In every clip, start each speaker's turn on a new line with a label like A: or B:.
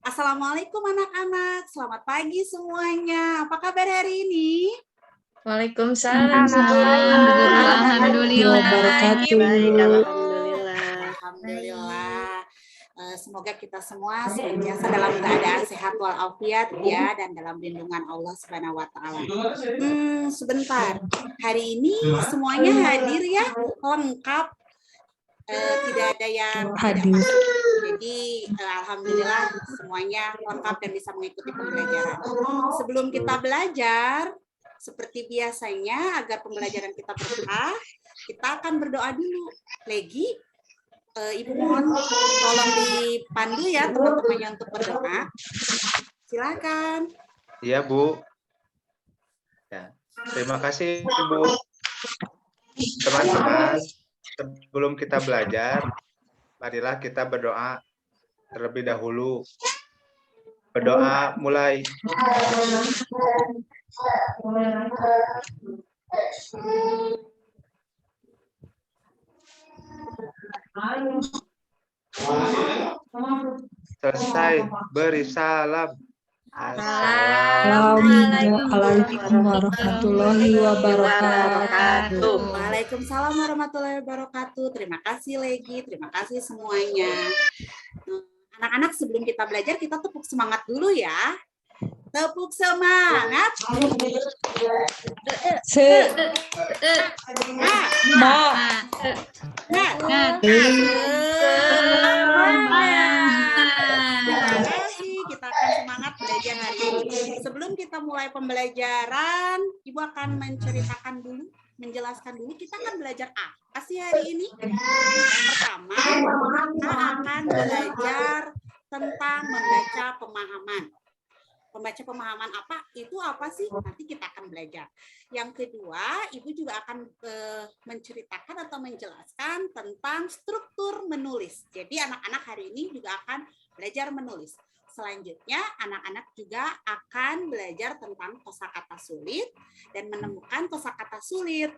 A: Assalamualaikum anak-anak, selamat pagi semuanya. Apa kabar hari ini?
B: Waalaikumsalam semua. Alhamdulillah.
C: Baik, alhamdulillah.
A: Alhamdulillah. Semoga kita semua senantiasa dalam keadaan sehat walafiat ya, dan dalam lindungan Allah Subhanahu wa taala. Sebentar. Hari ini semuanya hadir ya, lengkap. Tidak ada yang hadir. Jadi alhamdulillah semuanya lengkap dan bisa mengikuti pembelajaran. Sebelum kita belajar, seperti biasanya agar pembelajaran kita berkah, kita akan berdoa dulu. Legi, Ibu mohon tolong dipandu ya teman-temannya untuk berdoa. Silakan.
D: Iya, Bu. Ya. Terima kasih, Ibu. Teman-teman, sebelum kita belajar, marilah kita berdoa terlebih dahulu. Berdoa mulai. Selesai beri salam.
C: Assalamualaikum warahmatullahi wabarakatuh.
A: Waalaikumsalam warahmatullahi wabarakatuh. Terima kasih Legi, terima kasih semuanya. Anak-anak sebelum kita belajar kita tepuk semangat dulu ya. Tepuk semangat. Kita akan semangat belajar hari ini. Sebelum kita mulai pembelajaran, Ibu akan menceritakan dulu, menjelaskan dulu kita akan belajar apa sih hari ini. Yang pertama, kita akan belajar tentang membaca pemahaman. Membaca pemahaman itu apa sih? Nanti kita akan belajar. Yang kedua, Ibu juga akan menceritakan atau menjelaskan tentang struktur menulis. Jadi anak-anak hari ini juga akan belajar menulis. Selanjutnya, anak-anak juga akan belajar tentang kosakata sulit dan menemukan kosakata sulit.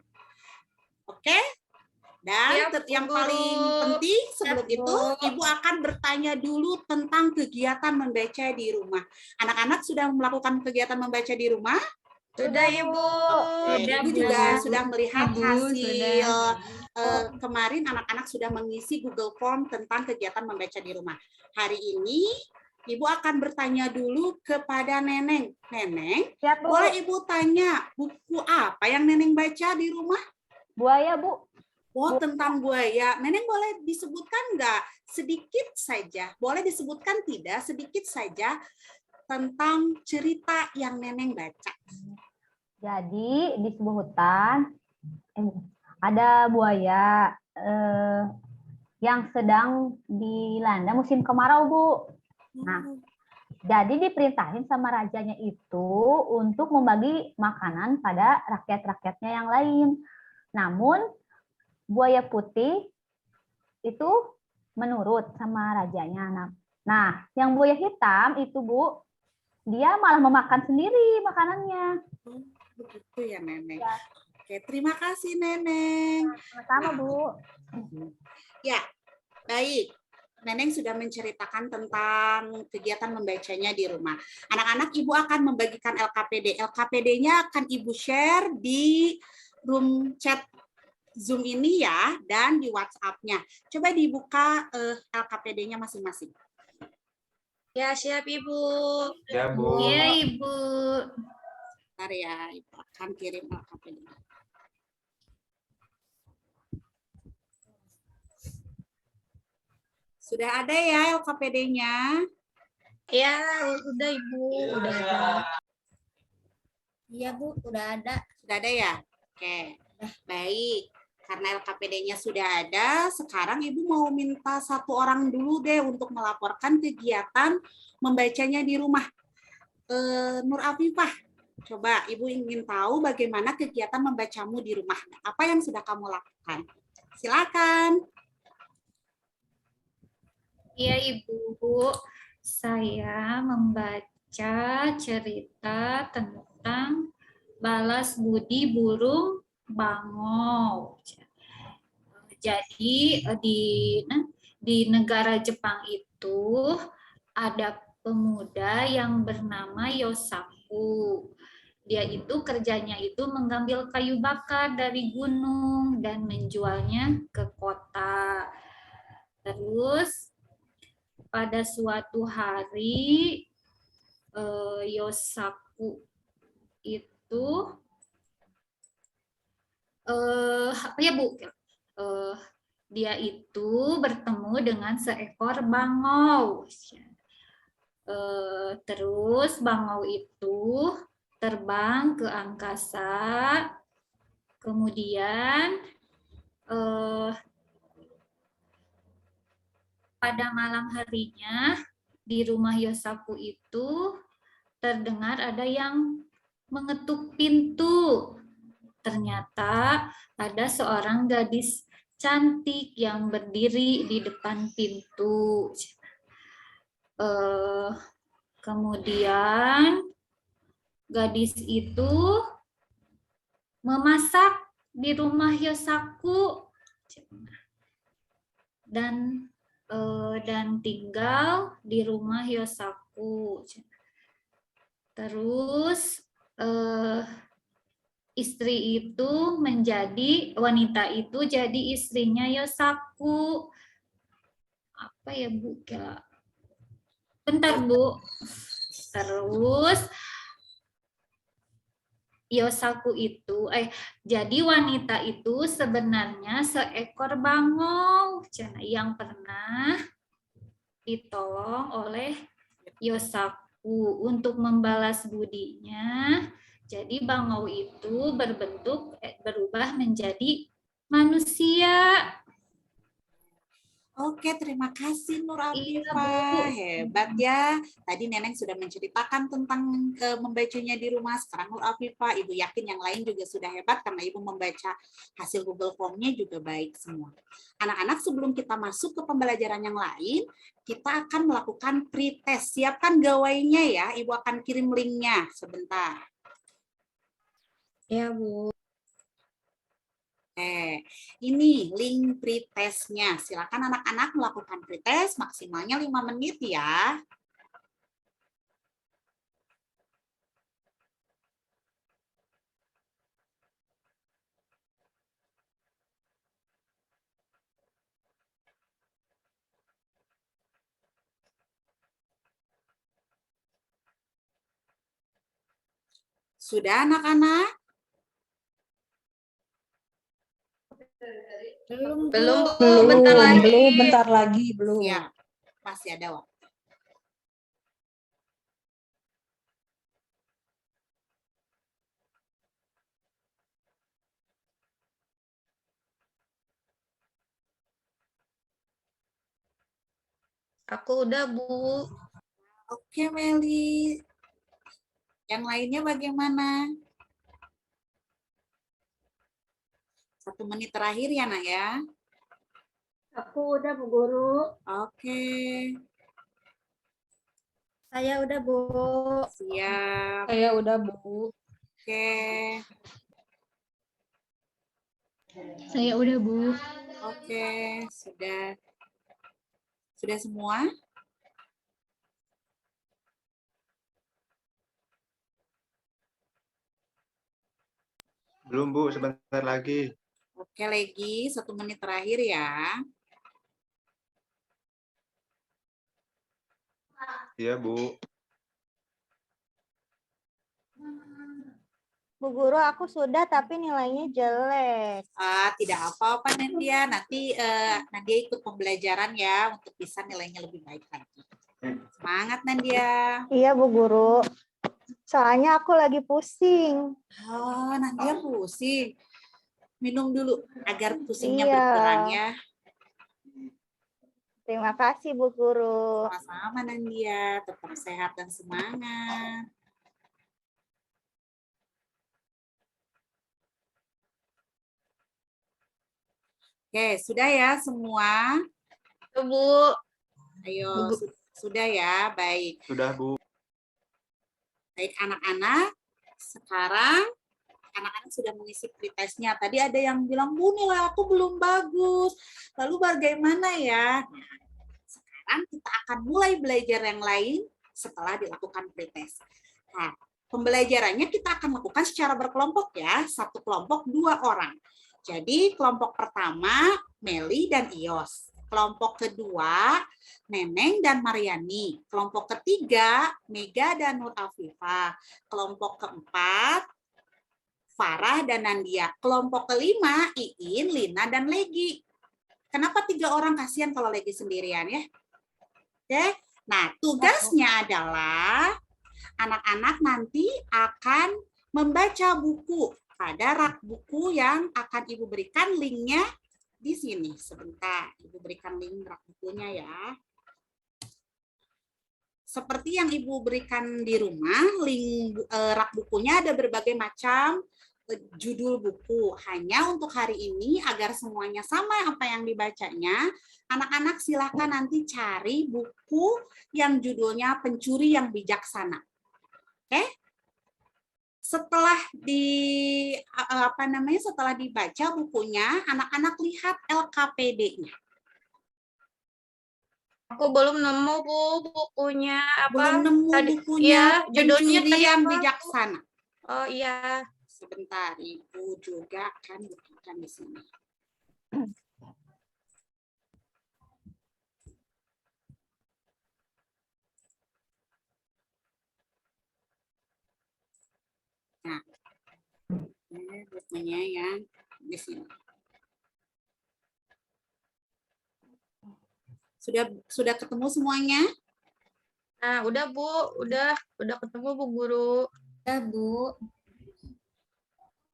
A: Oke? Dan yang paling penting sebelum itu, Ibu akan bertanya dulu tentang kegiatan membaca di rumah. Anak-anak sudah melakukan kegiatan membaca di rumah?
B: Sudah, Ibu.
A: Ibu juga sudah melihat hasil. Kemarin anak-anak sudah mengisi Google Form tentang kegiatan membaca di rumah. Hari ini, Ibu akan bertanya dulu kepada Neneng. Neneng, boleh Ibu tanya buku apa yang Neneng baca di rumah?
E: Buaya, Bu.
A: Oh, tentang buaya. Neneng boleh disebutkan nggak? Sedikit saja. Boleh disebutkan tidak? Sedikit saja tentang cerita yang Neneng baca.
E: Jadi di sebuah hutan ada buaya yang sedang dilanda musim kemarau, Bu. Nah, jadi diperintahin sama rajanya itu untuk membagi makanan pada rakyat-rakyatnya yang lain. Namun buaya putih itu menurut sama rajanya. Nah, yang buaya hitam itu, Bu, dia malah memakan sendiri makanannya.
A: Begitu ya, Neneng. Ya. Oke, terima kasih, Neneng.
E: Sama-sama, Bu.
A: Ya, baik. Neneng sudah menceritakan tentang kegiatan membacanya di rumah. Anak-anak, Ibu akan membagikan LKPD. LKPD-nya akan Ibu share di room chat Zoom ini ya, dan di WhatsApp-nya. Coba dibuka LKPD-nya masing-masing.
B: Ya, siap Ibu.
D: Ya, Bu.
B: Iya, Ibu.
A: Bentar ya, Ibu akan kirim LKPD-nya. Sudah ada ya LKPD-nya?
B: Ya, udah Ibu. Udah ada.
A: Iya, Bu, udah ada. Sudah ada ya? Oke, baik. Karena LKPD-nya sudah ada, sekarang Ibu mau minta satu orang dulu deh untuk melaporkan kegiatan membacanya di rumah. Nur Afifah, coba Ibu ingin tahu bagaimana kegiatan membacamu di rumah. Apa yang sudah kamu lakukan? Silakan.
B: Iya, Ibu. Saya membaca cerita tentang balas budi burung bangau. Jadi di negara Jepang itu ada pemuda yang bernama Yosaku. Dia itu kerjanya itu mengambil kayu bakar dari gunung dan menjualnya ke kota. Terus pada suatu hari Yosaku itu apa ya Bu? Dia itu bertemu dengan seekor bangau. Terus bangau itu terbang ke angkasa, kemudian pada malam harinya di rumah Yosaku itu terdengar ada yang mengetuk pintu. Ternyata ada seorang gadis cantik yang berdiri di depan pintu. Kemudian gadis itu memasak di rumah Yosaku dan tinggal di rumah Yosaku. Terus istri itu wanita itu jadi istrinya Yosaku. Apa ya Bu? Bentar Bu. Terus Yosaku itu, jadi wanita itu sebenarnya seekor bangau yang pernah ditolong oleh Yosaku untuk membalas budinya. Jadi bangau itu berubah menjadi manusia.
A: Oke, terima kasih Nur
B: Iya,
A: Afifah.
B: Bu.
A: Hebat ya. Tadi Neneng sudah menceritakan tentang membacanya di rumah. Sekarang Nur Afifah, Ibu yakin yang lain juga sudah hebat karena Ibu membaca hasil Google Form-nya juga baik semua. Anak-anak, sebelum kita masuk ke pembelajaran yang lain, kita akan melakukan pretest. Siapkan gawainya ya. Ibu akan kirim linknya sebentar.
B: Ya, Bu.
A: Ini link pretestnya. Silakan anak-anak melakukan pretest maksimalnya 5 menit ya. Sudah anak-anak?
B: Belum,
C: Bentar lagi, belum.
A: Ya, masih ada waktu.
B: Aku udah, Bu.
A: Oke, Meli. Yang lainnya bagaimana? 1 menit terakhir ya, Nak ya.
B: Aku udah, Bu Guru.
A: Oke,
B: Saya udah, Bu.
A: siap.
C: Saya udah, Bu.
A: Oke,
B: Saya udah, Bu.
A: oke, sudah. Sudah semua?
D: Belum Bu, sebentar lagi.
A: Oke, lagi 1 menit terakhir ya.
D: Iya Bu.
E: Bu Guru, aku sudah tapi nilainya jelek.
A: Tidak apa-apa Nandia, nanti Nandia ikut pembelajaran ya untuk bisa nilainya lebih baik lagi. Semangat Nandia.
E: Iya Bu Guru. Soalnya aku lagi pusing.
A: Oh, Nandia pusing. Minum dulu agar pusingnya
E: Iya.
A: berkurang ya.
E: Terima kasih Bu Guru.
A: Sama-sama Nandia, tetap sehat dan semangat. Oke, sudah ya semua?
B: Bu.
A: Ayo, sudah ya, baik.
D: Sudah Bu.
A: Baik anak-anak, sekarang anak-anak sudah mengisi pretestnya. Tadi ada yang bilang, Bu nilai aku belum bagus. Lalu bagaimana ya? Nah, sekarang kita akan mulai belajar yang lain setelah dilakukan pretest. Nah, pembelajarannya kita akan lakukan secara berkelompok ya, satu kelompok 2 orang. Jadi kelompok pertama Meli dan Ios, kelompok kedua Neneng dan Mariani, kelompok ketiga Mega dan Nur Afifah, kelompok keempat Farah dan Nandia, kelompok kelima Iin, Lina dan Legi. Kenapa 3 orang? Kasihan kalau Legi sendirian ya. Oke, nah tugasnya adalah anak-anak nanti akan membaca buku pada rak buku yang akan Ibu berikan linknya di sini. Sebentar, Ibu berikan link rak bukunya ya. Seperti yang Ibu berikan di rumah, link rak bukunya ada berbagai macam judul buku. Hanya untuk hari ini agar semuanya sama apa yang dibacanya, anak-anak silakan nanti cari buku yang judulnya Pencuri yang Bijaksana. Oke? Setelah setelah dibaca bukunya, anak-anak lihat LKPD-nya.
B: Aku belum nemu Bu bukunya apa?
A: Belum nemu
B: Tadi,
A: bukunya
B: ya, judulnya
A: Pencuri
B: tadi
A: yang
B: apa?
A: Bijaksana.
B: Oh iya.
A: Sebentar, Ibu juga akan bukakan di sini. Nah, ini bukunya yang di sini. Sudah ketemu semuanya?
B: Nah, udah Bu, udah ketemu Bu Guru.
C: Ya, Bu.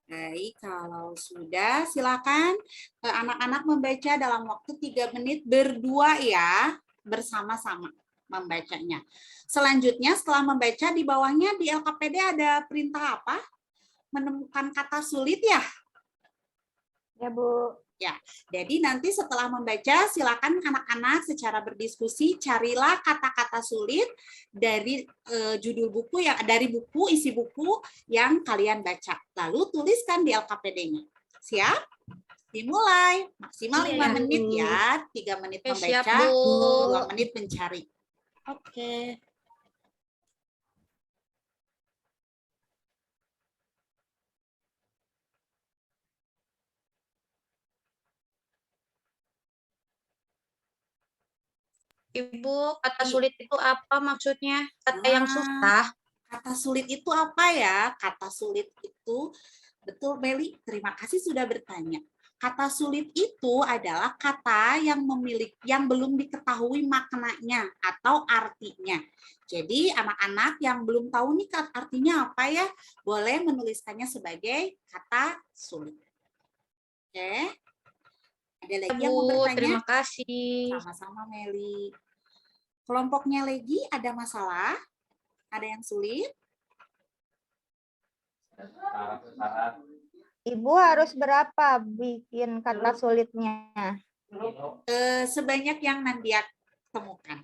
A: Baik, kalau sudah silakan anak-anak membaca dalam waktu 3 menit berdua ya, bersama-sama membacanya. Selanjutnya setelah membaca di bawahnya di LKPD ada perintah apa? Menemukan kata sulit ya?
E: Ya, Bu.
A: Ya, jadi nanti setelah membaca silakan anak-anak secara berdiskusi carilah kata-kata sulit dari judul buku yang dari buku isi buku yang kalian baca. Lalu tuliskan di LKPD-nya. Siap? Dimulai. Maksimal 5 menit ya. 3 menit
B: Oke,
A: membaca,
B: siap, Bu.
A: 2 menit mencari. Oke.
B: Ibu, kata sulit itu apa maksudnya? Kata yang susah.
A: Kata sulit itu apa ya? Kata sulit itu, betul Meli, terima kasih sudah bertanya. Kata sulit itu adalah kata yang belum diketahui maknanya atau artinya. Jadi anak-anak yang belum tahu nih artinya apa ya, boleh menuliskannya sebagai kata sulit. Oke. Ada lagi yang mau
B: Bu,
A: bertanya?
B: terima kasih.
A: Sama-sama Meli. Kelompoknya Legi ada masalah? Ada yang sulit?
E: Ibu harus berapa bikin kata sulitnya?
A: Sebanyak yang Nandia temukan.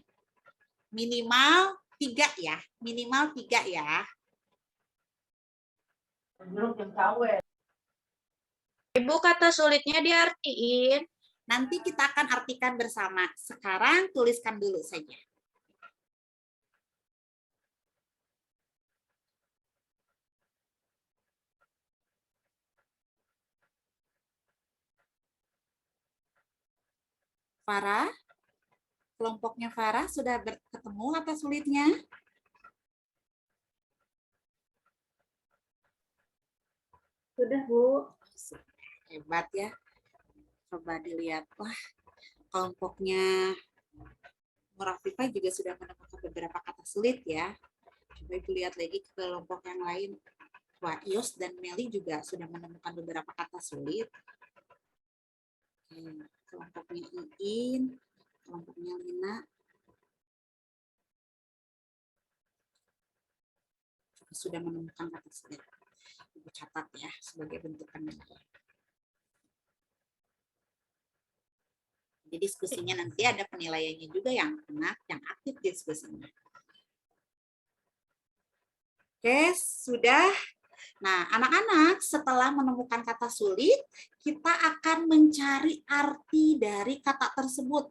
A: Minimal 3 ya. Minimal 3 ya.
B: Ibu, kata sulitnya diartiin.
A: Nanti kita akan artikan bersama. Sekarang tuliskan dulu saja. Farah, kelompoknya Farah sudah ketemu kata sulitnya?
C: Sudah, Bu.
A: Hebat ya. Coba dilihat. Wah, kelompoknya Murafifah juga sudah menemukan beberapa kata sulit ya. Coba Ibu lihat lagi ke kelompok yang lain. Wah, Ios dan Meli juga sudah menemukan beberapa kata sulit. Kelompoknya Iin, kelompoknya Lina. Sudah menemukan kata sulit. Ibu catat ya sebagai bentuk penilaian. Di diskusinya nanti ada penilaiannya juga yang anak yang aktif diskusinya. Oke, sudah. Nah, anak-anak setelah menemukan kata sulit, kita akan mencari arti dari kata tersebut.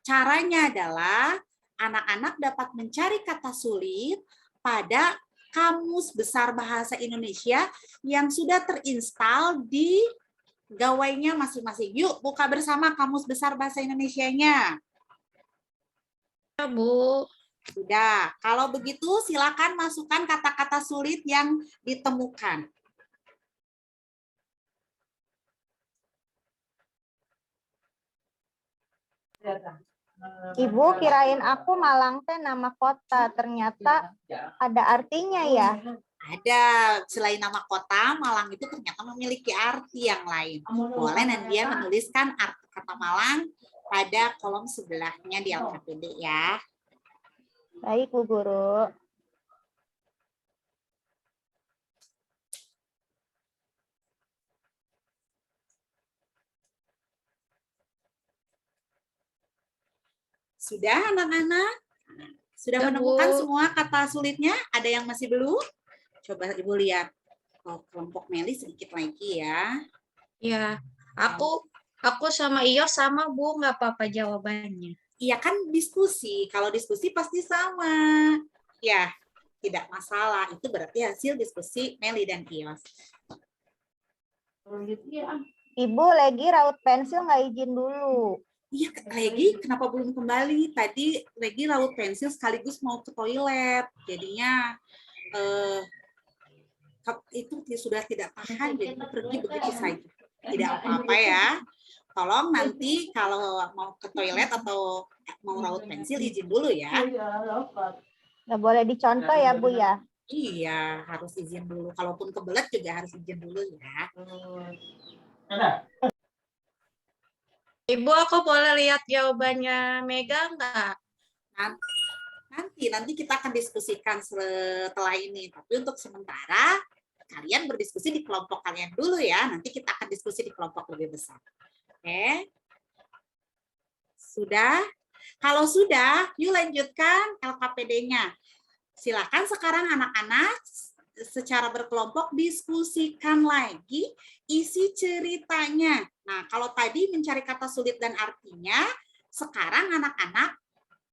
A: Caranya adalah anak-anak dapat mencari kata sulit pada Kamus Besar Bahasa Indonesia yang sudah terinstal di gawainya masing-masing. Yuk, buka bersama Kamus Besar Bahasa Indonesianya.
B: Ya, Bu.
A: Sudah. Kalau begitu, silakan masukkan kata-kata sulit yang ditemukan.
E: Ibu kirain aku Malang teh nama kota, ternyata ada artinya ya.
A: Ada, selain nama kota, Malang itu ternyata memiliki arti yang lain. Boleh Nadia menuliskan arti kata Malang pada kolom sebelahnya di LKPD ya.
E: Baik, Bu Guru.
A: Sudah anak-anak? Sudah
B: Ya,
A: menemukan
B: Bu.
A: semua kata sulitnya? Ada yang masih belum? Coba Ibu lihat. Oh, kelompok Meli sedikit lagi ya.
B: Ya, aku sama Iyo sama, Bu, nggak apa-apa jawabannya.
A: Iya kan diskusi. Kalau diskusi pasti sama. Ya, tidak masalah. Itu berarti hasil diskusi Meli dan Ios.
E: Ibu lagi raut pensil nggak izin dulu.
A: Iya, Regi kenapa belum kembali? Tadi Regi raut pensil sekaligus mau ke toilet. Jadinya itu sudah tidak tahan, jadi pergi begitu saja. Tidak apa-apa ya. Tolong nanti kalau mau ke toilet atau mau raut pensil izin dulu ya.
E: Nggak boleh dicontoh ya, Bu ya.
A: Iya, harus izin dulu. Kalaupun kebelet juga harus izin dulu ya.
B: Ibu, aku boleh lihat jawabannya Mega nggak?
A: Nanti kita akan diskusikan setelah ini. Tapi untuk sementara kalian berdiskusi di kelompok kalian dulu ya. Nanti kita akan diskusi di kelompok lebih besar. Oke? Sudah? Kalau sudah, yuk lanjutkan LKPD-nya. Silakan sekarang anak-anak secara berkelompok diskusikan lagi isi ceritanya. Nah, kalau tadi mencari kata sulit dan artinya, sekarang anak-anak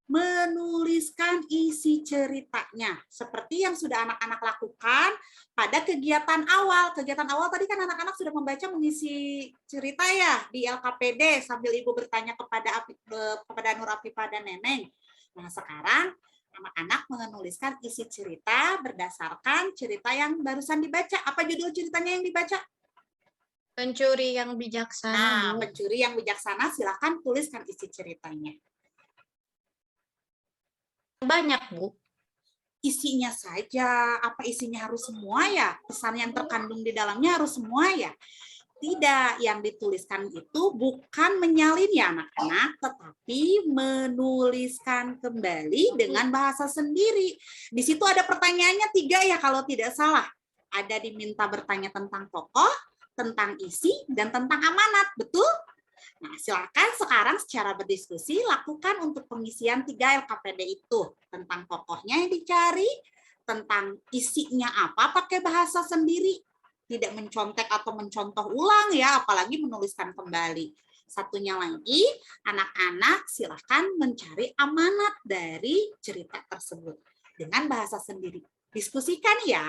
A: menuliskan isi ceritanya. Seperti yang sudah anak-anak lakukan pada kegiatan awal. Kegiatan awal tadi kan anak-anak sudah membaca mengisi cerita ya di LKPD sambil Ibu bertanya kepada Nur Afifa dan Neneng. Nah, sekarang anak-anak menuliskan isi cerita berdasarkan cerita yang barusan dibaca. Apa judul ceritanya yang dibaca?
B: Pencuri yang bijaksana,
A: Nah,
B: Bu.
A: pencuri yang bijaksana, silakan tuliskan isi ceritanya.
B: Banyak, Bu.
A: Isinya saja, apa isinya harus semua ya? Pesan yang terkandung di dalamnya harus semua ya? Tidak, yang dituliskan itu bukan menyalin ya anak-anak, tetapi menuliskan kembali dengan bahasa sendiri. Di situ ada pertanyaannya 3 ya kalau tidak salah. Ada diminta bertanya tentang tokoh, tentang isi, dan tentang amanat, betul? Nah, silakan sekarang secara berdiskusi lakukan untuk pengisian 3 LKPD itu. Tentang tokohnya yang dicari, tentang isinya apa, pakai bahasa sendiri. Tidak mencontek atau mencontoh ulang ya, apalagi menuliskan kembali. Satunya lagi, anak-anak silakan mencari amanat dari cerita tersebut dengan bahasa sendiri. Diskusikan ya.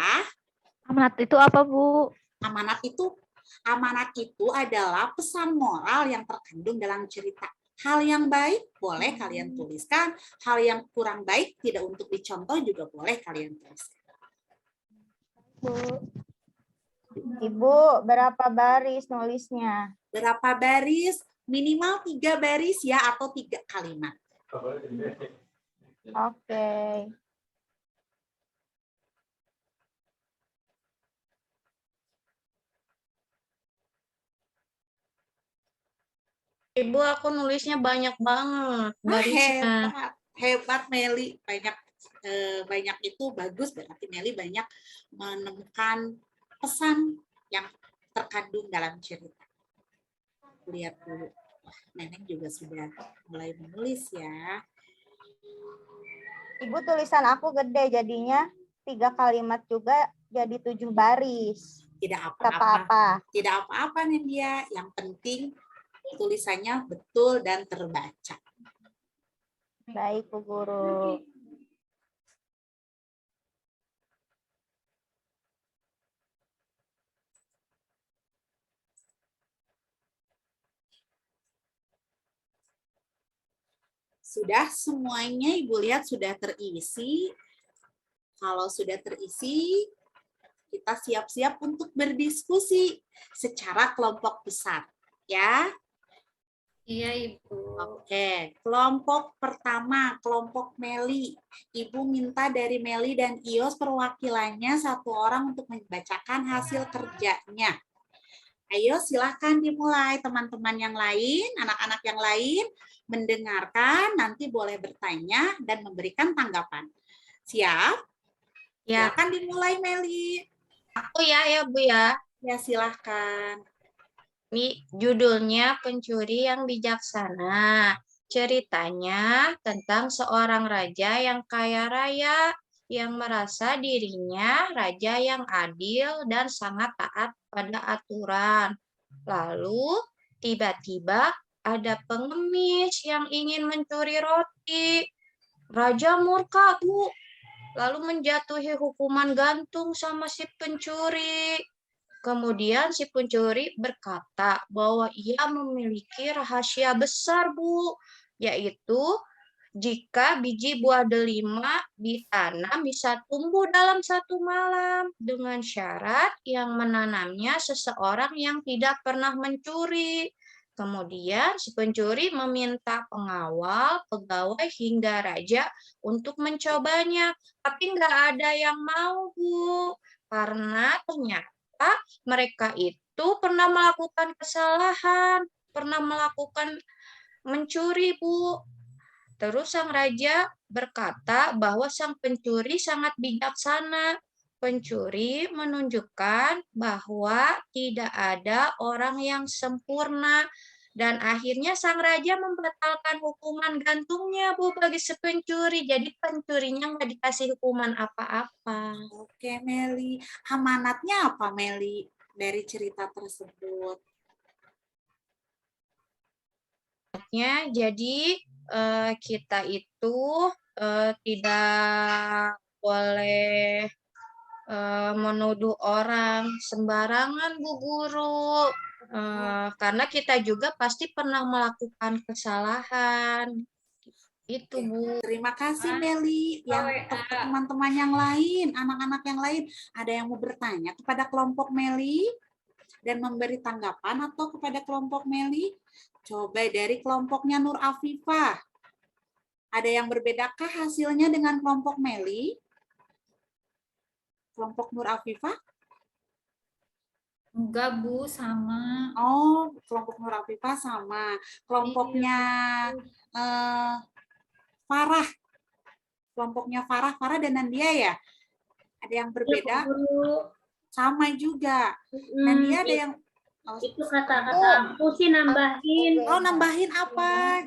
E: Amanat itu apa, Bu?
A: Amanat itu adalah pesan moral yang terkandung dalam cerita. Hal yang baik boleh kalian tuliskan, hal yang kurang baik tidak untuk dicontoh juga boleh kalian tuliskan.
E: Bu. Ibu, berapa baris nulisnya?
A: Berapa baris? Minimal 3 baris ya, atau 3 kalimat.
E: Oke.
B: Ibu, aku nulisnya banyak banget barisnya.
A: Hebat Meli, banyak itu bagus, berarti Meli banyak menemukan pesan yang terkandung dalam cerita. Lihat dulu. Neneng juga sudah mulai menulis ya.
E: Ibu, tulisan aku gede, jadinya 3 kalimat juga jadi 7 baris.
A: Tidak
E: Gak
A: apa-apa.
E: apa-apa.
A: Tidak apa-apa Nendia. Yang penting tulisannya betul dan terbaca.
E: Baik, Bu Guru.
A: Sudah semuanya Ibu lihat sudah terisi. Kalau sudah terisi, kita siap-siap untuk berdiskusi secara kelompok besar. Ya.
C: Iya, Ibu.
A: Oke, kelompok pertama, kelompok Meli. Ibu minta dari Meli dan Ios perwakilannya satu orang untuk membacakan hasil kerjanya. Ayo silahkan dimulai teman-teman yang lain, anak-anak yang lain mendengarkan, nanti boleh bertanya dan memberikan tanggapan. Siap?
B: Ya,
A: Silahkan dimulai Meli.
B: aku ya Bu ya.
A: Ya silahkan.
B: Ini judulnya Pencuri yang Bijaksana. Ceritanya tentang seorang raja yang kaya raya, yang merasa dirinya raja yang adil dan sangat taat pada aturan. Lalu tiba-tiba ada pengemis yang ingin mencuri roti. Raja murka, Bu. Lalu menjatuhi hukuman gantung sama si pencuri. Kemudian si pencuri berkata bahwa ia memiliki rahasia besar, Bu, yaitu jika biji buah delima ditanam bisa tumbuh dalam satu malam dengan syarat yang menanamnya seseorang yang tidak pernah mencuri. Kemudian si pencuri meminta pengawal, pegawai hingga raja untuk mencobanya, tapi nggak ada yang mau, Bu, karena ternyata mereka itu pernah melakukan kesalahan, pernah melakukan mencuri, Bu. Terus sang raja berkata bahwa sang pencuri sangat bijaksana. Pencuri menunjukkan bahwa tidak ada orang yang sempurna. Dan akhirnya sang raja membatalkan hukuman gantungnya, Bu, bagi si pencuri. Jadi pencurinya nggak dikasih hukuman apa-apa.
A: Oke Meli, amanatnya apa Meli dari cerita tersebut?
B: Jadi kita itu tidak boleh menuduh orang sembarangan, Bu Guru. Karena kita juga pasti pernah melakukan kesalahan. Itu, Bu.
A: Terima kasih Meli. Yang teman-teman yang lain, anak-anak yang lain, ada yang mau bertanya kepada kelompok Meli dan memberi tanggapan atau kepada kelompok Meli? Coba dari kelompoknya Nur Afifah. Ada yang berbedakah hasilnya dengan kelompok Meli? Kelompok Nur Afifah?
C: Enggak, Bu, sama.
A: Oh, kelompok Nur Afifah sama. Kelompoknya Farah. Kelompoknya Farah dan Nandia ya? Ada yang berbeda?
C: Guru.
A: Sama juga. Nandia ada yang...
C: Itu kata-kata aku sih nambahin.
A: Oh, nambahin apa?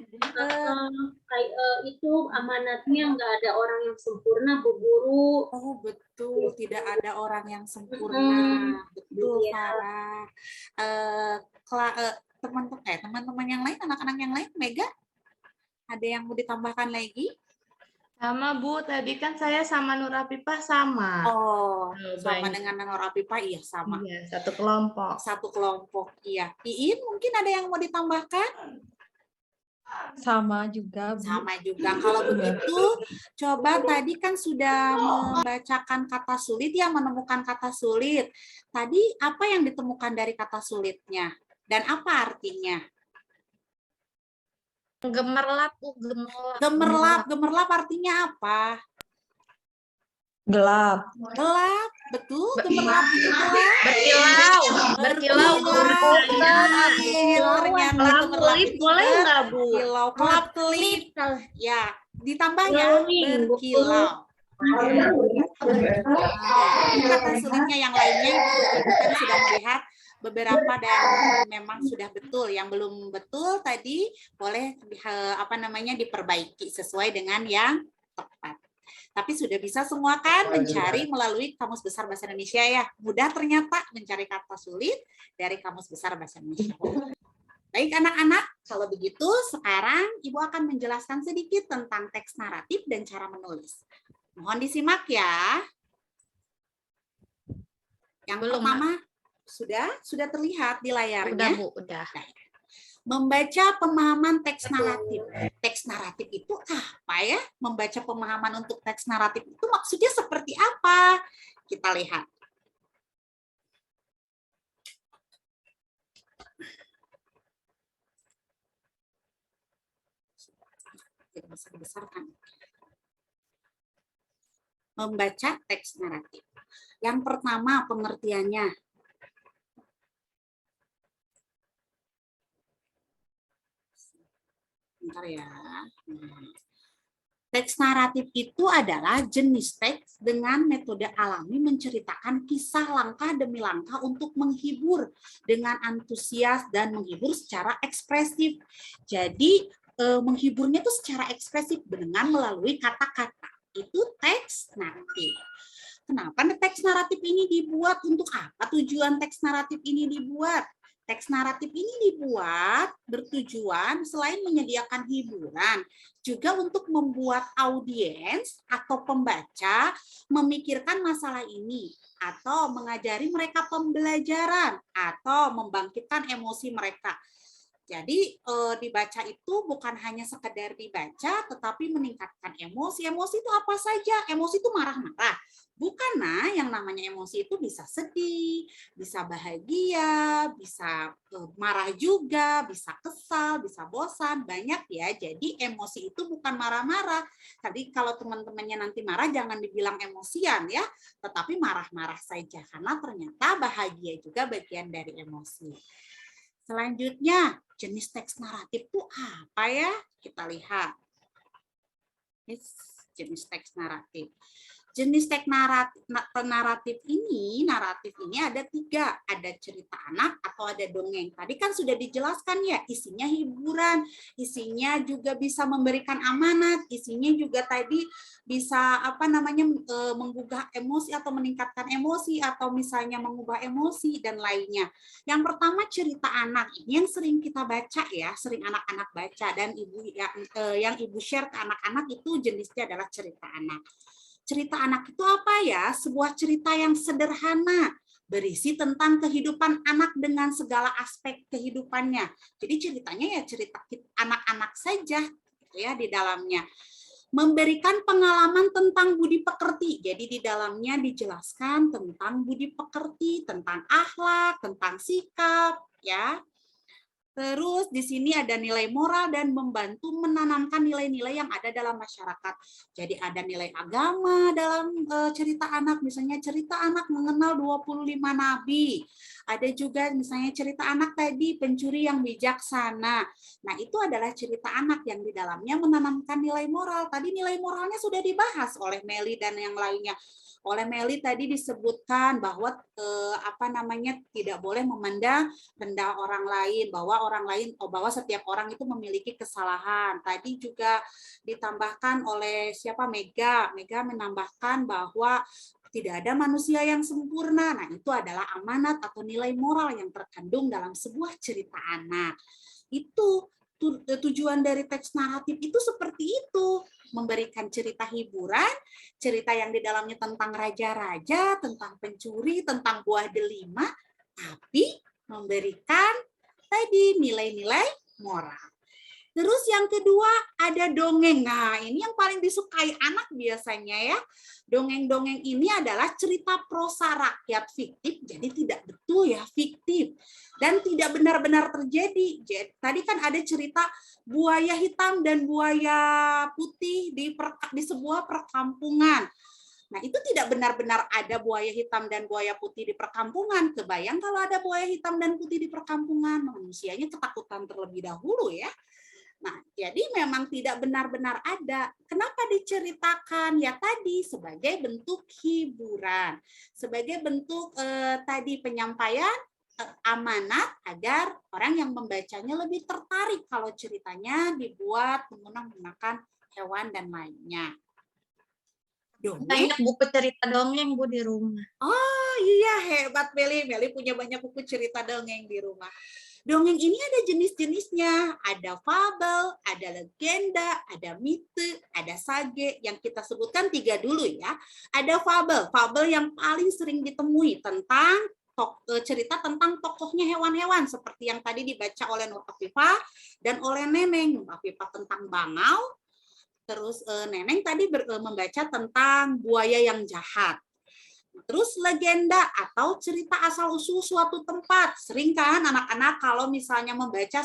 C: Itu amanatnya nggak ada orang yang sempurna, Bu Guru.
A: Oh, betul. Tidak ada orang yang sempurna. Betul, Farah. Teman-teman yang lain, anak-anak yang lain, Mega, ada yang mau ditambahkan lagi?
F: Sama, Bu. Tadi kan saya sama Nur Afifah sama.
A: Oh, sama
F: Banyak.
A: dengan Nur Afifah, iya sama.
F: Iya, satu kelompok.
A: Satu kelompok, iya. Iin, mungkin ada yang mau ditambahkan?
F: Sama juga, Bu.
A: Sama juga. Kalau begitu, coba tadi kan sudah membacakan kata sulit ya, menemukan kata sulit. Tadi apa yang ditemukan dari kata sulitnya? Dan apa artinya?
B: Gemerlap, Bu, gemerlap.
A: Gemerlap artinya apa?
F: Gelap.
A: Gelap, betul. Gemerlap itu gelap.
B: Berkilau, berkilau.
A: Ternyata
B: Kelap
A: gemerlap
B: kelip
A: itu
B: boleh
A: gelap.
B: nggak, Bu?
A: Kilau, kelap kelip. Ya, ditambah ya, berkilau. Kata sulitnya yang lainnya Ibu kan sudah melihat beberapa dan memang sudah betul. Yang belum betul tadi boleh diperbaiki sesuai dengan yang tepat. Tapi sudah bisa semua kan mencari melalui Kamus Besar Bahasa Indonesia ya. Mudah ternyata mencari kata sulit dari Kamus Besar Bahasa Indonesia. Baik anak-anak, kalau begitu sekarang Ibu akan menjelaskan sedikit tentang teks naratif dan cara menulis. Mohon disimak ya. Yang
B: Belum,
A: pertama, sudah terlihat di
B: Udah,
A: layarnya.
B: Bu, udah.
A: Membaca pemahaman teks naratif. Teks naratif itu apa ya? Membaca pemahaman untuk teks naratif itu maksudnya seperti apa? Kita lihat. Besar-besarkan. Membaca teks naratif. Yang pertama pengertiannya. Bentar ya. Teks naratif itu adalah jenis teks dengan metode alami menceritakan kisah langkah demi langkah untuk menghibur dengan antusias dan menghibur secara ekspresif. Jadi menghiburnya itu secara ekspresif dengan melalui kata-kata. Itu teks naratif. Kenapa teks naratif ini dibuat? Untuk apa tujuan teks naratif ini dibuat? Teks naratif ini dibuat bertujuan selain menyediakan hiburan, juga untuk membuat audiens atau pembaca memikirkan masalah ini, atau mengajari mereka pembelajaran, atau membangkitkan emosi mereka. Jadi dibaca itu bukan hanya sekedar dibaca, tetapi meningkatkan emosi. Emosi itu apa saja? Emosi itu marah-marah. Bukan, nah, yang namanya emosi itu bisa sedih, bisa bahagia, bisa marah juga, bisa kesal, bisa bosan, banyak ya. Jadi emosi itu bukan marah-marah. Tadi kalau teman-temannya nanti marah jangan dibilang emosian ya, tetapi marah-marah saja karena ternyata bahagia juga bagian dari emosi. Selanjutnya, jenis teks naratif itu apa ya? Kita lihat. Jenis teks naratif. Jenis teks naratif ini ada 3. Ada cerita anak atau ada dongeng. Tadi kan sudah dijelaskan ya, isinya hiburan, isinya juga bisa memberikan amanat, isinya juga tadi bisa menggugah emosi atau meningkatkan emosi atau misalnya mengubah emosi dan lainnya. Yang pertama cerita anak, ini yang sering kita baca ya, sering anak-anak baca dan yang ibu share ke anak-anak itu jenisnya adalah cerita anak. Cerita anak itu apa ya? Sebuah cerita yang sederhana, berisi tentang kehidupan anak dengan segala aspek kehidupannya. Jadi ceritanya ya cerita anak-anak saja ya di dalamnya. Memberikan pengalaman tentang budi pekerti. Jadi di dalamnya dijelaskan tentang budi pekerti, tentang akhlak, tentang sikap ya. Terus di sini ada nilai moral dan membantu menanamkan nilai-nilai yang ada dalam masyarakat. Jadi ada nilai agama dalam cerita anak, misalnya cerita anak mengenal 25 nabi. Ada juga misalnya cerita anak tadi pencuri yang bijaksana. Nah, itu adalah cerita anak yang di dalamnya menanamkan nilai moral. Tadi nilai moralnya sudah dibahas oleh Meli dan yang lainnya. Oleh Meli tadi disebutkan bahwa tidak boleh memandang rendah orang lain, bahwa setiap orang itu memiliki kesalahan. Tadi juga ditambahkan oleh Mega menambahkan bahwa tidak ada manusia yang sempurna. Nah, itu adalah amanat atau nilai moral yang terkandung dalam sebuah cerita anak. Itu tujuan dari teks naratif itu seperti itu, memberikan cerita hiburan, cerita yang di dalamnya tentang raja-raja, tentang pencuri, tentang buah delima, tapi memberikan tadi nilai-nilai moral. Terus yang kedua ada dongeng. Nah, ini yang paling disukai anak biasanya ya. Dongeng-dongeng ini adalah cerita prosa rakyat fiktif, jadi tidak betul ya, fiktif. Dan tidak benar-benar terjadi. Jadi, tadi kan ada cerita buaya hitam dan buaya putih di sebuah perkampungan. Nah, itu tidak benar-benar ada buaya hitam dan buaya putih di perkampungan. Kebayang kalau ada buaya hitam dan putih di perkampungan, manusianya ketakutan terlebih dahulu ya. Nah, jadi memang tidak benar-benar ada. Kenapa diceritakan? Ya tadi sebagai bentuk hiburan, sebagai bentuk tadi penyampaian amanat agar orang yang membacanya lebih tertarik kalau ceritanya dibuat menggunakan hewan dan lainnya. Dongeng.
B: Banyak buku cerita dongeng, Bu, di rumah.
A: Oh iya, hebat Meli. Meli punya banyak buku cerita dongeng di rumah. Dongeng ini ada jenis-jenisnya, ada fabel, ada legenda, ada mite, ada sage. Yang kita sebutkan 3 dulu ya. Ada fabel, fabel yang paling sering ditemui tentang cerita tentang tokohnya hewan-hewan seperti yang tadi dibaca oleh Nur Afifah dan oleh Neneng. Nur Afifah tentang bangau, terus Neneng tadi membaca tentang buaya yang jahat. Terus legenda atau cerita asal-usul suatu tempat. Sering kan anak-anak kalau misalnya membaca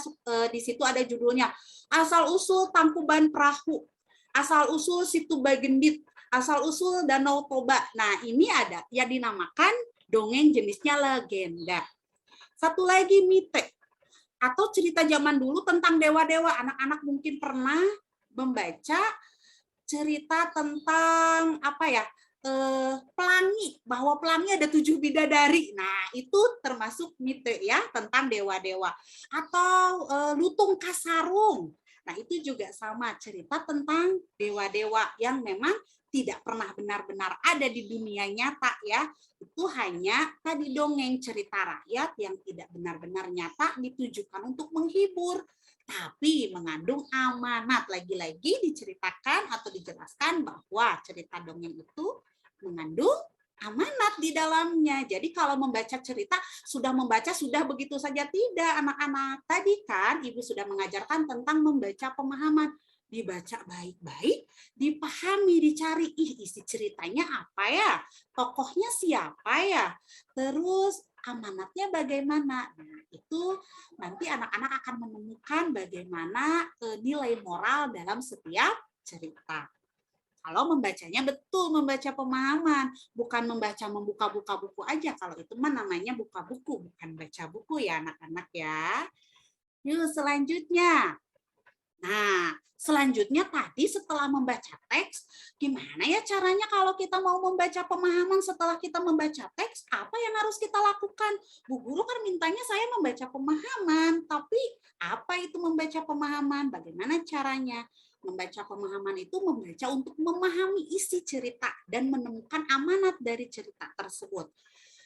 A: di situ ada judulnya asal-usul Tangkuban Perahu, asal-usul Situ Bagendit, asal-usul Danau Toba. Nah, ini ada yang dinamakan dongeng jenisnya legenda. Satu lagi mite atau cerita zaman dulu tentang dewa-dewa. Anak-anak mungkin pernah membaca cerita tentang apa ya? Pelangi, bahwa pelangi ada 7 bidadari. Nah, itu termasuk mite ya, tentang dewa-dewa. Atau lutung kasarung. Nah, itu juga sama, cerita tentang dewa-dewa yang memang tidak pernah benar-benar ada di dunia nyata ya. Itu hanya tadi dongeng cerita rakyat yang tidak benar-benar nyata, ditujukan untuk menghibur, tapi mengandung amanat. Lagi-lagi diceritakan atau dijelaskan bahwa cerita dongeng itu mengandung amanat di dalamnya. Jadi kalau membaca cerita, sudah membaca, sudah begitu saja tidak, anak-anak. Tadi kan Ibu sudah mengajarkan tentang membaca pemahaman. Dibaca baik-baik, dipahami, dicari, isi ceritanya apa ya? Tokohnya siapa ya? Terus amanatnya bagaimana? Nah, itu nanti anak-anak akan menemukan bagaimana nilai moral dalam setiap cerita. Kalau membacanya betul, membaca pemahaman, bukan membuka buku aja. Kalau itu mah namanya buka buku, bukan baca buku ya anak-anak ya. Yuk selanjutnya. Nah, selanjutnya tadi setelah membaca teks, gimana ya caranya kalau kita mau membaca pemahaman setelah kita membaca teks, apa yang harus kita lakukan? Bu Guru kan mintanya saya membaca pemahaman, tapi apa itu membaca pemahaman? Bagaimana caranya? Membaca pemahaman itu membaca untuk memahami isi cerita dan menemukan amanat dari cerita tersebut.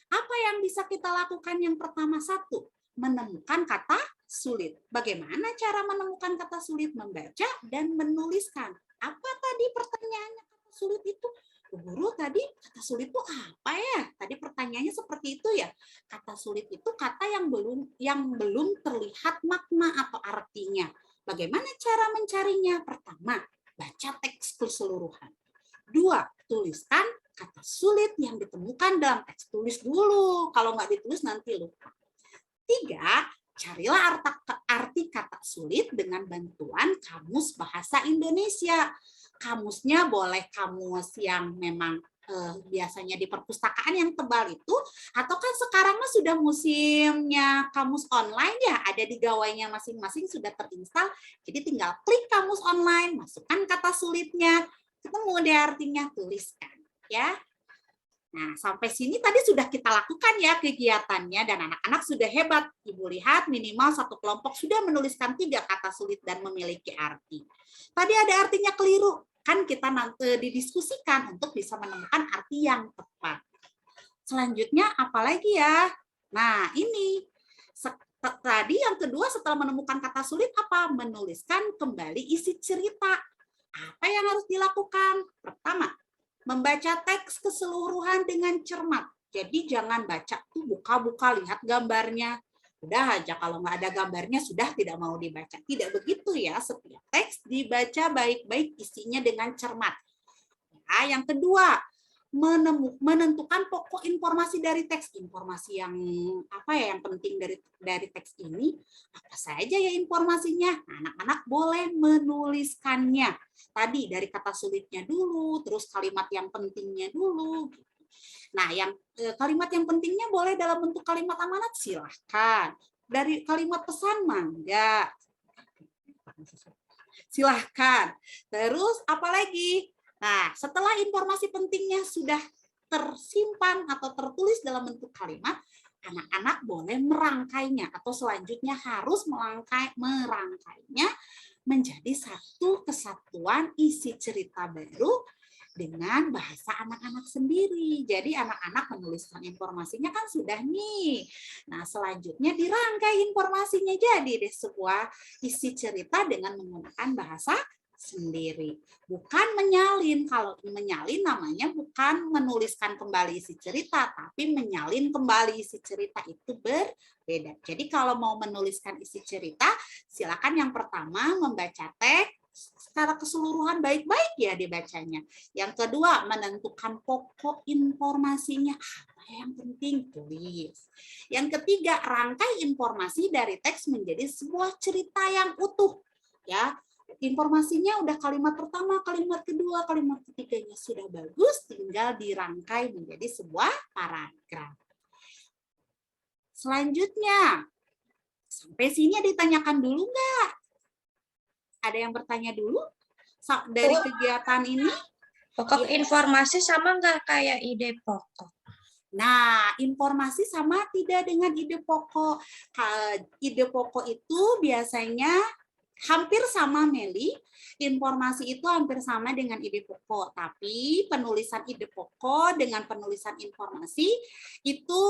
A: Apa yang bisa kita lakukan? Yang pertama, 1, menemukan kata sulit. Bagaimana cara menemukan kata sulit? Membaca dan menuliskan. Apa tadi pertanyaannya kata sulit itu? Guru tadi kata sulit itu apa ya? Tadi pertanyaannya seperti itu ya. Kata sulit itu kata yang belum terlihat makna atau artinya. Bagaimana cara mencarinya? Pertama, baca teks keseluruhan. 2, tuliskan kata sulit yang ditemukan dalam teks. Tulis dulu. Kalau nggak ditulis nanti lupa. 3, carilah arti kata sulit dengan bantuan kamus bahasa Indonesia. Kamusnya boleh kamus yang memang biasanya di perpustakaan yang tebal itu, atau kan sekarang mah sudah musimnya kamus online ya, ada di gawainya masing-masing sudah terinstal, jadi tinggal klik kamus online, masukkan kata sulitnya, ketemu deh artinya, tuliskan ya. Nah, sampai sini tadi sudah kita lakukan ya kegiatannya, dan anak-anak sudah hebat. Ibu lihat minimal satu kelompok sudah menuliskan 3 kata sulit dan memiliki arti. Tadi ada artinya keliru, kan kita nanti didiskusikan untuk bisa menemukan arti yang tepat. Selanjutnya apalagi ya? Nah, ini tadi yang kedua setelah menemukan kata sulit apa? Menuliskan kembali isi cerita. Apa yang harus dilakukan? Pertama, membaca teks keseluruhan dengan cermat. Jadi jangan baca tuh buka-buka lihat gambarnya. Udah aja kalau nggak ada gambarnya sudah tidak mau dibaca. Tidak begitu ya, setiap teks dibaca baik-baik isinya dengan cermat. Ya, yang kedua, menentukan pokok informasi dari teks. Informasi yang apa ya yang penting dari teks ini? Apa saja ya informasinya? Anak-anak boleh menuliskannya. Tadi dari kata sulitnya dulu, terus kalimat yang pentingnya dulu. Nah, yang kalimat yang pentingnya boleh dalam bentuk kalimat amanat, silahkan. Dari kalimat pesan, mangga. Silahkan. Terus apalagi? Nah, setelah informasi pentingnya sudah tersimpan atau tertulis dalam bentuk kalimat, anak-anak boleh merangkainya atau selanjutnya harus merangkainya menjadi satu kesatuan isi cerita baru dengan bahasa anak-anak sendiri. Jadi anak-anak menuliskan informasinya kan sudah nih. Nah, selanjutnya dirangkai informasinya jadi deh sebuah isi cerita dengan menggunakan bahasa sendiri. Bukan menyalin. Kalau menyalin namanya bukan menuliskan kembali isi cerita, tapi menyalin kembali isi cerita itu berbeda. Jadi kalau mau menuliskan isi cerita, silakan yang pertama membaca teks secara keseluruhan baik-baik ya dibacanya. Yang kedua, menentukan pokok informasinya. Apa yang penting? Tulis. Yang ketiga, rangkai informasi dari teks menjadi sebuah cerita yang utuh. Ya, informasinya udah kalimat pertama, kalimat kedua, kalimat ketiganya sudah bagus, tinggal dirangkai menjadi sebuah paragraf. Selanjutnya, sampai sini ditanyakan dulu nggak? Ada yang bertanya dulu dari kegiatan ini?
B: Pokok informasi sama nggak kayak ide pokok?
A: Nah, informasi sama tidak dengan ide pokok. Ide pokok itu biasanya hampir sama, Meli. Informasi itu hampir sama dengan ide pokok. Tapi penulisan ide pokok dengan penulisan informasi itu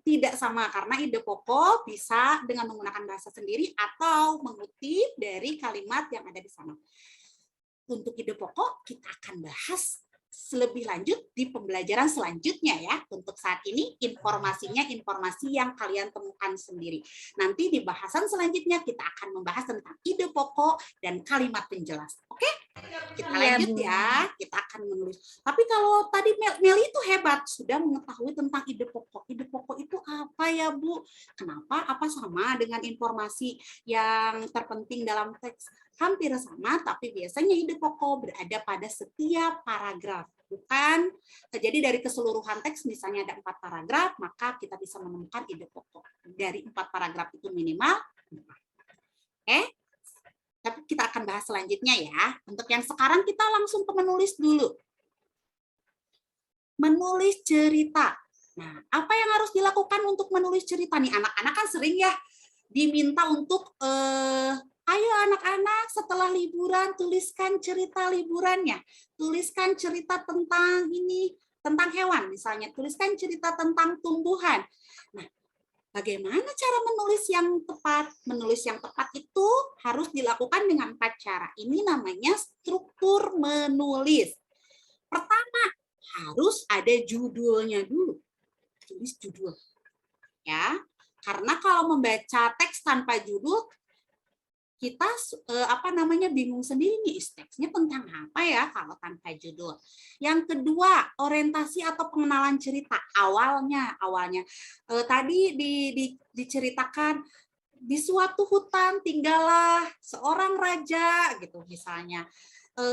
A: tidak sama, karena ide pokok bisa dengan menggunakan bahasa sendiri atau mengutip dari kalimat yang ada di sana. Untuk ide pokok kita akan bahas lebih lanjut di pembelajaran selanjutnya ya. Untuk saat ini informasinya informasi yang kalian temukan sendiri. Nanti di bahasan selanjutnya kita akan membahas tentang ide pokok dan kalimat penjelas. Oke? Kita lanjut ya. Kita akan menulis. Tapi kalau tadi Meli itu hebat, sudah mengetahui tentang ide pokok. Ide pokok itu apa ya, Bu? Kenapa? Apa sama dengan informasi yang terpenting dalam teks? Hampir sama, tapi biasanya ide pokok berada pada setiap paragraf. Bukan, jadi dari keseluruhan teks misalnya ada 4 paragraf, maka kita bisa menemukan ide pokok. Dari 4 paragraf itu minimal 4. Tapi kita akan bahas selanjutnya ya. Untuk yang sekarang kita langsung ke menulis dulu. Menulis cerita. Nah, apa yang harus dilakukan untuk menulis cerita nih? Anak-anak kan sering ya diminta untuk ayo anak-anak setelah liburan tuliskan cerita liburannya. Tuliskan cerita tentang ini, tentang hewan misalnya. Tuliskan cerita tentang tumbuhan. Nah, bagaimana cara menulis yang tepat? Menulis yang tepat itu harus dilakukan dengan 4 cara. Ini namanya struktur menulis. Pertama, harus ada judulnya dulu. Tulis judul. Ya. Karena kalau membaca teks tanpa judul, kita bingung sendiri nih, teksnya tentang apa ya kalau tanpa judul. Yang kedua, orientasi atau pengenalan cerita awalnya. Tadi diceritakan di suatu hutan tinggallah seorang raja gitu misalnya.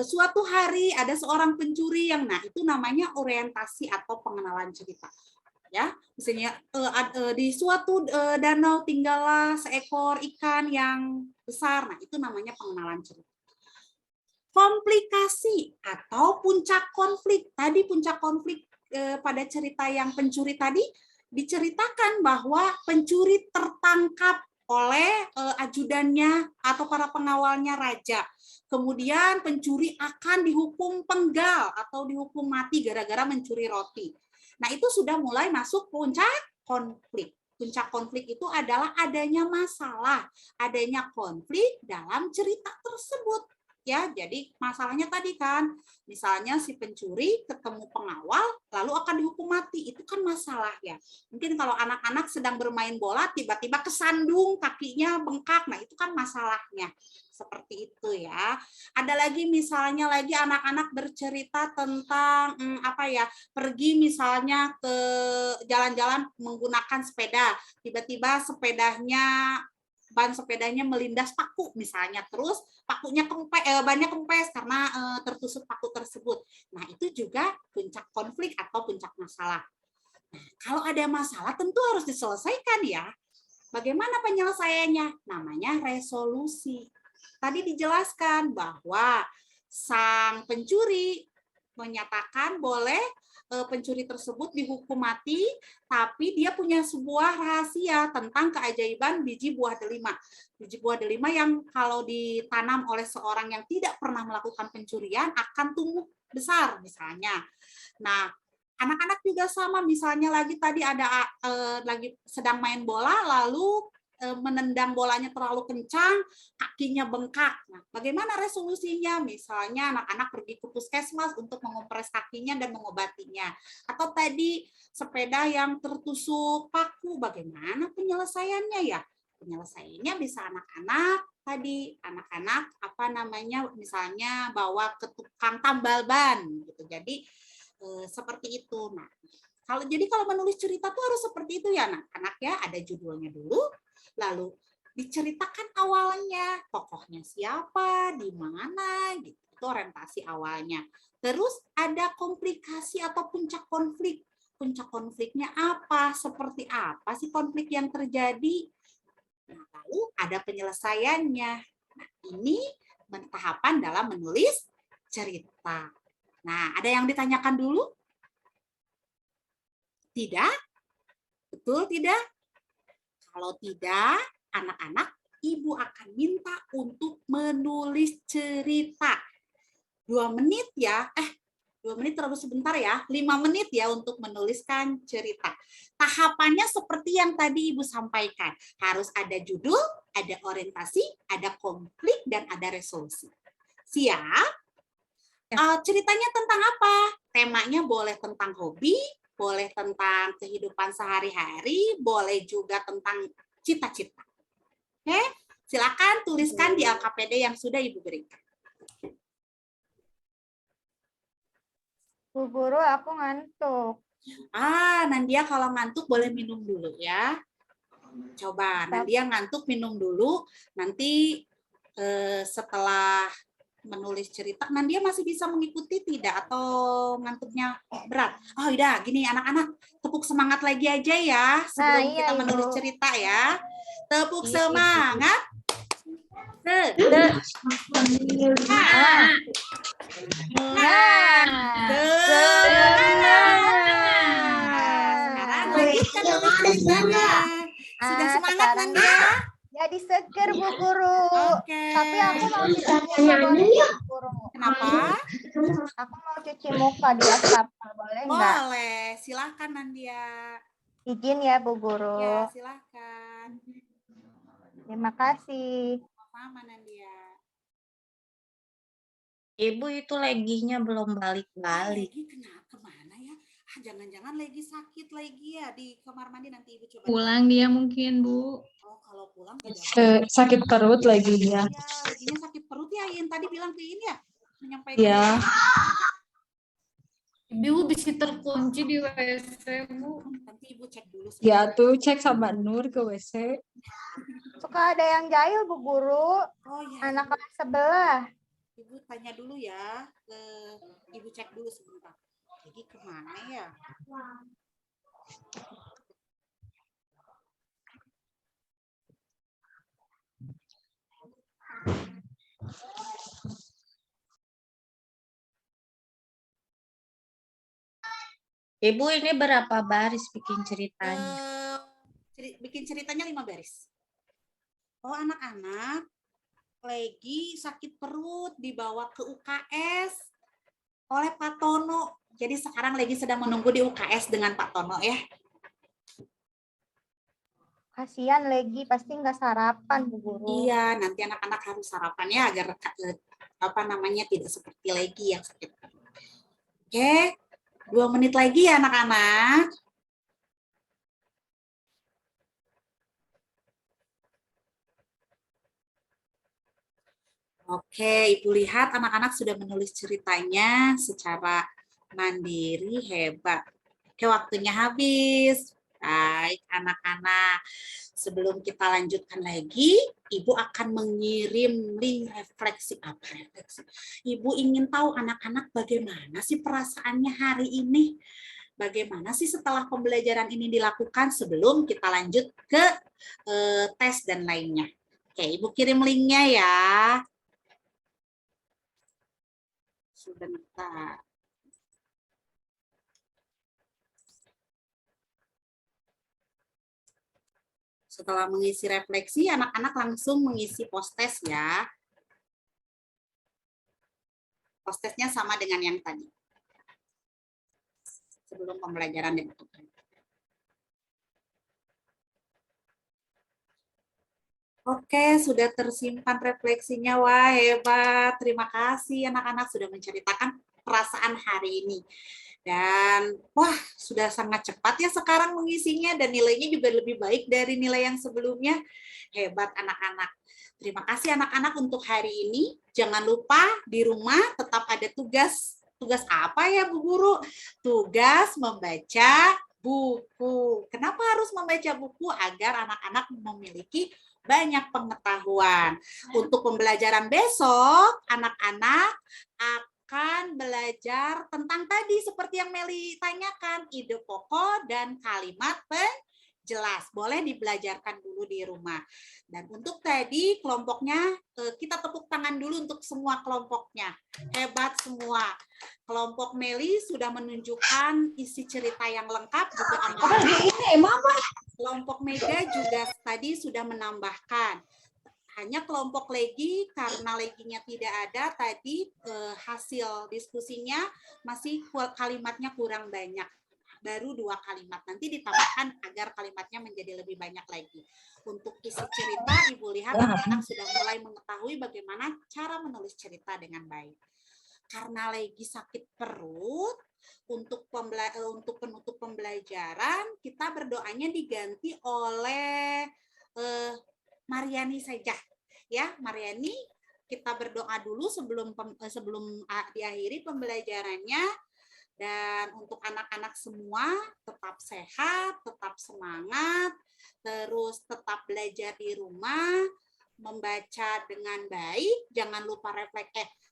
A: Suatu hari ada seorang pencuri yang, nah itu namanya orientasi atau pengenalan cerita. Ya, misalnya di suatu danau tinggallah seekor ikan yang besar. Nah, itu namanya pengenalan cerita. Komplikasi atau puncak konflik. Tadi puncak konflik pada cerita yang pencuri tadi diceritakan bahwa pencuri tertangkap oleh ajudannya atau para pengawalnya raja. Kemudian pencuri akan dihukum penggal atau dihukum mati gara-gara mencuri roti. Nah, itu sudah mulai masuk puncak konflik. Puncak konflik itu adalah adanya masalah, adanya konflik dalam cerita tersebut. Ya, jadi masalahnya tadi kan, misalnya si pencuri ketemu pengawal, lalu akan dihukum mati. Itu kan masalah ya. Mungkin kalau anak-anak sedang bermain bola, tiba-tiba kesandung, kakinya bengkak. Nah, itu kan masalahnya. Seperti itu ya. Ada lagi misalnya anak-anak bercerita tentang pergi misalnya ke jalan-jalan menggunakan sepeda, tiba-tiba ban sepedanya melindas paku misalnya, terus pakunya bannya kempes karena tertusuk paku tersebut. Nah, itu juga puncak konflik atau puncak masalah. Nah, kalau ada masalah tentu harus diselesaikan ya. Bagaimana penyelesaiannya? Namanya resolusi. Tadi dijelaskan bahwa sang pencuri menyatakan boleh pencuri tersebut dihukum mati, tapi dia punya sebuah rahasia tentang keajaiban biji buah delima. Biji buah delima yang kalau ditanam oleh seorang yang tidak pernah melakukan pencurian akan tumbuh besar misalnya. Nah, anak-anak juga sama, misalnya lagi tadi ada lagi sedang main bola, lalu menendang bolanya terlalu kencang, kakinya bengkak. Nah, bagaimana resolusinya? Misalnya anak-anak pergi ke puskesmas untuk mengompres kakinya dan mengobatinya. Atau tadi sepeda yang tertusuk paku, bagaimana penyelesaiannya ya? Penyelesaiannya bisa anak-anak tadi, anak-anak misalnya bawa ke tukang tambal ban gitu. Jadi seperti itu. Nah, kalau menulis cerita tuh harus seperti itu ya anak-anak ya, ada judulnya dulu, lalu diceritakan awalnya, tokohnya siapa, di mana, gitu. Itu orientasi awalnya. Terus ada komplikasi atau puncak konflik. Puncak konfliknya apa? Seperti apa sih konflik yang terjadi? Nah, lalu ada penyelesaiannya. Nah, ini tahapan dalam menulis cerita. Nah, ada yang ditanyakan dulu? Tidak? Betul tidak? Kalau tidak, anak-anak, ibu akan minta untuk menulis cerita. 2 menit ya, 2 menit terlalu sebentar ya, 5 menit ya untuk menuliskan cerita. Tahapannya seperti yang tadi ibu sampaikan. Harus ada judul, ada orientasi, ada konflik, dan ada resolusi. Siap? Ceritanya tentang apa? Temanya boleh tentang hobi, boleh tentang kehidupan sehari-hari, boleh juga tentang cita-cita. Oke, silakan tuliskan di LKPD yang sudah ibu berikan.
E: Bu Guru, aku ngantuk.
A: Nandia kalau ngantuk boleh minum dulu ya. Coba, Nandia ngantuk minum dulu. Nanti setelah menulis cerita, Nandia masih bisa mengikuti tidak atau ngantuknya berat? Oh udah, gini anak-anak, tepuk semangat lagi aja ya sebelum kita menulis cerita ya. Tepuk semangat. Sekarang lanjutkan menulis ceritanya. Sudah semangat Nandia?
E: Jadi seger Bu Guru.
A: Oke.
E: Tapi aku mau cuci muka boleh nggak, Bu Guru?
A: Kenapa?
E: Aku mau cuci muka di wastafel, boleh nggak?
A: Boleh, silakan Nandia.
E: Izin ya Bu Guru.
A: Ya, silakan.
E: Terima kasih.
A: Sama Nandia.
B: Ibu itu leginya belum balik-balik.
A: Lagi kemana ya? Jangan-jangan lagi sakit lagi ya di kamar mandi, nanti ibu coba.
G: Pulang dia mungkin, Bu.
A: Oh, kalau pulang tidak.
G: Sakit perut lagi dia.
A: Ya, laginya sakit perut ya. Yang tadi bilang ke ini ya, menyampaikan.
G: Ya.
F: Ibu bisa terkunci di WC, Bu.
A: Nanti ibu cek dulu.
G: Ya tuh cek sama Nur ke WC.
E: Suka ada yang jahil Bu Guru.
A: Oh ya.
E: Anak kelas sebelah.
A: Ibu tanya dulu ya. Ibu cek dulu sebentar. Jadi kemana ya?
B: Ibu ini berapa baris bikin ceritanya?
A: Bikin ceritanya 5 baris. Oh, anak-anak lagi sakit perut dibawa ke UKS oleh Pak Tono. Jadi sekarang lagi sedang menunggu di UKS dengan Pak Tono ya.
E: Kasihan Legi, pasti nggak sarapan Bu Guru.
A: Iya, nanti anak-anak harus sarapan ya agar tidak seperti Legi yang sakit perut. Oke, 2 menit lagi ya anak-anak. Oke, Ibu lihat anak-anak sudah menulis ceritanya secara mandiri, hebat. Oke, waktunya habis. Baik, anak-anak. Sebelum kita lanjutkan lagi, Ibu akan mengirim link refleksi. Apa refleksi? Ibu ingin tahu anak-anak bagaimana sih perasaannya hari ini? Bagaimana sih setelah pembelajaran ini dilakukan sebelum kita lanjut ke tes dan lainnya. Oke, Ibu kirim linknya ya. Sebentar. Setelah mengisi refleksi, anak-anak langsung mengisi post-test ya. Post-testnya sama dengan yang tadi. Sebelum pembelajaran dibentuk. Oke, sudah tersimpan refleksinya. Wah, hebat. Terima kasih anak-anak sudah menceritakan perasaan hari ini. Dan wah, sudah sangat cepat ya sekarang mengisinya dan nilainya juga lebih baik dari nilai yang sebelumnya. Hebat anak-anak. Terima kasih anak-anak untuk hari ini. Jangan lupa di rumah tetap ada tugas. Tugas apa ya Bu Guru? Tugas membaca buku. Kenapa harus membaca buku? Agar anak-anak memiliki banyak pengetahuan. Untuk pembelajaran besok, anak-anak akan belajar tentang tadi seperti yang Meli tanyakan, ide pokok dan kalimat penjelas. Boleh dibelajarkan dulu di rumah. Dan untuk tadi kelompoknya, kita tepuk tangan dulu untuk semua kelompoknya. Hebat semua. Kelompok Meli sudah menunjukkan isi cerita yang lengkap juga kelompok Mega juga tadi sudah menambahkan. Hanya kelompok Legi karena Leginya tidak ada tadi hasil diskusinya masih kalimatnya kurang banyak. Baru 2 kalimat. Nanti ditambahkan agar kalimatnya menjadi lebih banyak lagi. Untuk isi cerita, Ibu lihat anak-anak sudah mulai mengetahui bagaimana cara menulis cerita dengan baik. Karena Legi sakit perut, untuk penutup pembelajaran, kita berdoanya diganti oleh Mariani saja. Ya, Mariani, kita berdoa dulu sebelum diakhiri pembelajarannya. Dan untuk anak-anak semua, tetap sehat, tetap semangat, terus tetap belajar di rumah, membaca dengan baik, jangan lupa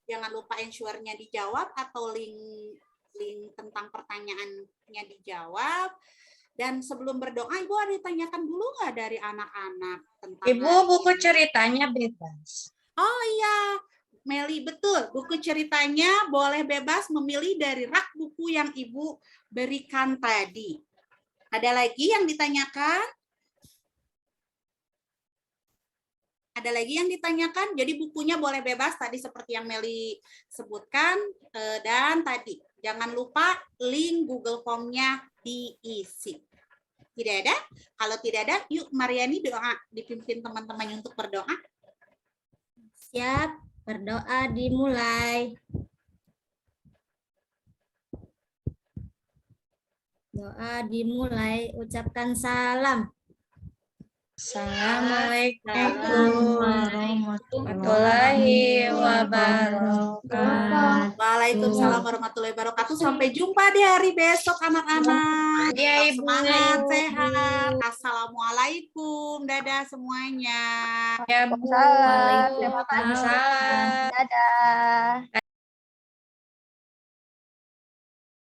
A: jangan lupa answer-nya dijawab atau link tentang pertanyaannya dijawab. Dan sebelum berdoa, Ibu ada ditanyakan dulu nggak dari anak-anak tentang
B: Ibu, buku ceritanya bebas.
A: Oh iya, Meli, betul. Buku ceritanya boleh bebas memilih dari rak buku yang Ibu berikan tadi. Ada lagi yang ditanyakan? Ada lagi yang ditanyakan? Jadi bukunya boleh bebas tadi seperti yang Meli sebutkan. Dan tadi, jangan lupa link Google Form-nya diisi. Tidak ada? Kalau tidak ada, yuk Mariani doa, dipimpin teman-temannya untuk berdoa.
H: Siap, berdoa dimulai. Doa dimulai, ucapkan salam.
B: Assalamualaikum warahmatullahi wabarakatuh.
A: Waalaikumsalam warahmatullahi wabarakatuh. Sampai jumpa di hari besok anak-anak.
B: Ya, Ibu.
A: Semangat, sehat. Assalamualaikum. Dadah semuanya.
B: Ya, Bu.
E: Waalaikumsalam. Terima kasih.
B: Waalaikumsalam.
E: Dadah.